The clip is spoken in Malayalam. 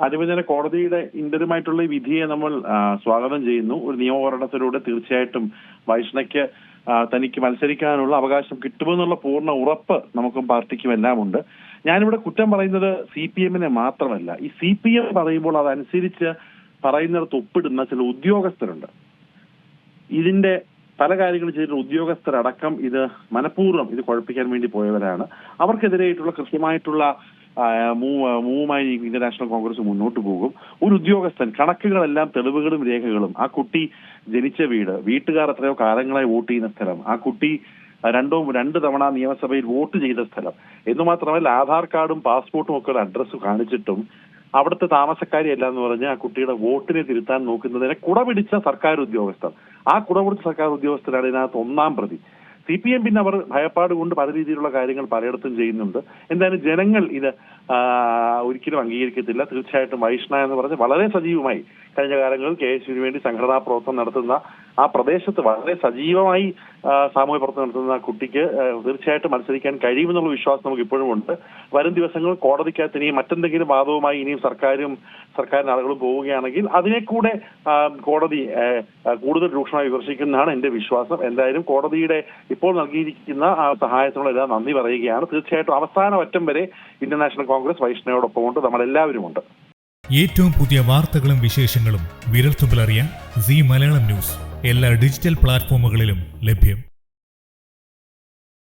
അനുവചന കോടതിയുടെ ഇന്റരുമായിട്ടുള്ള ഈ വിധിയെ നമ്മൾ സ്വാഗതം ചെയ്യുന്നു. ഒരു നിയമപോരാട്ടത്തിലൂടെ തീർച്ചയായിട്ടും വൈഷ്ണയ്ക്ക് തനിക്ക് മത്സരിക്കാനുള്ള അവകാശം കിട്ടുമെന്നുള്ള പൂർണ്ണ ഉറപ്പ് നമുക്കും പാർട്ടിക്കും എല്ലാം ഉണ്ട്. ഞാനിവിടെ കുറ്റം പറയുന്നത് CPM-നെ മാത്രമല്ല. ഈ CPM പറയുമ്പോൾ അതനുസരിച്ച് പറയുന്നിടത്ത് ഒപ്പിടുന്ന ചില ഉദ്യോഗസ്ഥരുണ്ട്. ഇതിന്റെ പല കാര്യങ്ങൾ ചെയ്തിട്ടുള്ള ഉദ്യോഗസ്ഥരടക്കം ഇത് മനഃപൂർവ്വം ഇത് കുഴപ്പിക്കാൻ വേണ്ടി പോയവരാണ്. അവർക്കെതിരെയായിട്ടുള്ള കൃത്യമായിട്ടുള്ള മൂവുമായി ഇന്ത്യൻ നാഷണൽ കോൺഗ്രസ് മുന്നോട്ട് പോകും. ഒരു ഉദ്യോഗസ്ഥൻ കണക്കുകളെല്ലാം തെളിവുകളും രേഖകളും, ആ കുട്ടി ജനിച്ച വീട്ടുകാർ എത്രയോ കാലങ്ങളായി വോട്ട് ചെയ്യുന്ന സ്ഥലം, ആ കുട്ടി രണ്ട് തവണ നിയമസഭയിൽ വോട്ട് ചെയ്ത സ്ഥലം എന്ന് മാത്രമല്ല ആധാർ കാർഡും പാസ്പോർട്ടും ഒക്കെ ഒരു അഡ്രസ്സ് കാണിച്ചിട്ടും അവിടുത്തെ താമസക്കാരിയല്ല എന്ന് പറഞ്ഞ് ആ കുട്ടിയുടെ വോട്ടിനെ തിരുത്താൻ നോക്കുന്നതിനെ കുടപിടിച്ച സർക്കാർ ഉദ്യോഗസ്ഥർ, ആ കുടപിടിച്ച സർക്കാർ ഉദ്യോഗസ്ഥരാണ് ഇതിനകത്ത് ഒന്നാം പ്രതി. CPM പിന്നെ അവർ ഭയപ്പാട് കൊണ്ട് പല രീതിയിലുള്ള കാര്യങ്ങൾ പലയിടത്തും ചെയ്യുന്നുണ്ട്. എന്തായാലും ജനങ്ങൾ ഇത് ഒരിക്കലും അംഗീകരിക്കത്തില്ല. തീർച്ചയായിട്ടും വൈഷ്ണ എന്ന് പറഞ്ഞ് വളരെ സജീവമായി കഴിഞ്ഞ കാലങ്ങളിൽ KSUവിന് വേണ്ടി സംഘടനാ പ്രവർത്തനം നടത്തുന്ന ആ പ്രദേശത്ത് വളരെ സജീവമായി സാമൂഹ്യ പ്രവർത്തനം നടത്തുന്ന കുട്ടിക്ക് തീർച്ചയായിട്ടും മത്സരിക്കാൻ കഴിയുമെന്നുള്ള വിശ്വാസം നമുക്ക് ഇപ്പോഴും ഉണ്ട്. വരും ദിവസങ്ങളിൽ കോടതിക്കകത്ത് ഇനിയും മറ്റെന്തെങ്കിലും വാദവുമായി ഇനിയും സർക്കാരിന് ആളുകളും പോവുകയാണെങ്കിൽ അതിനെ കൂടെ കോടതി കൂടുതൽ രൂക്ഷമായി വിമർശിക്കുന്നതാണ് എന്റെ വിശ്വാസം. എന്തായാലും കോടതിയുടെ ഇപ്പോൾ നൽകിയിരിക്കുന്ന ആ സഹായത്തിനുള്ള എല്ലാം നന്ദി പറയുകയാണ്. തീർച്ചയായിട്ടും അവസാന വറ്റം വരെ ഇന്ത്യൻ നാഷണൽ കോൺഗ്രസ് വൈഷ്ണയോടൊപ്പം ഉണ്ട്, നമ്മളെല്ലാവരും ഉണ്ട്. ഏറ്റവും പുതിയ വാർത്തകളും വിശേഷങ്ങളും വിരൽത്തുമ്പിലറിയാൻ സീ മലയാളം ന്യൂസ് എല്ലാ ഡിജിറ്റൽ പ്ലാറ്റ്ഫോമുകളിലും ലഭ്യം.